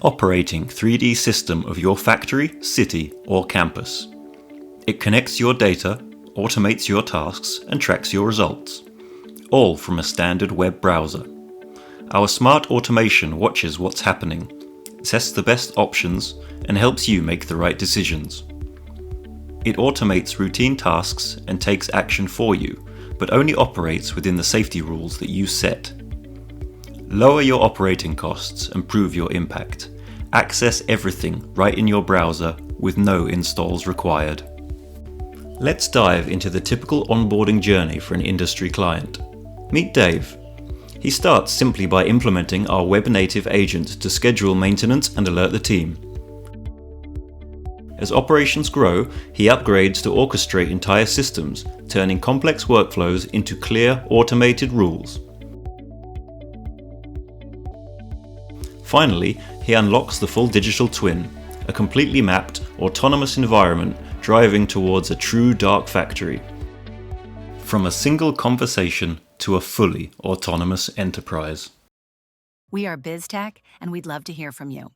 operating 3D system of your factory, city, or campus. It connects your data, automates your tasks, and tracks your results, all from a standard web browser. Our smart automation watches what's happening, tests the best options, and helps you make the right decisions. It automates routine tasks and takes action for you, but only operates within the safety rules that you set. Lower your operating costs and prove your impact. Access everything right in your browser with no installs required. Let's dive into the typical onboarding journey for an industry client. Meet Dave. He starts simply by implementing our web-native agent to schedule maintenance and alert the team. As operations grow, he upgrades to orchestrate entire systems, turning complex workflows into clear, automated rules. Finally, he unlocks the full digital twin, a completely mapped, autonomous environment driving towards a true dark factory. From a single conversation to a fully autonomous enterprise. We are BizzTech, and we'd love to hear from you.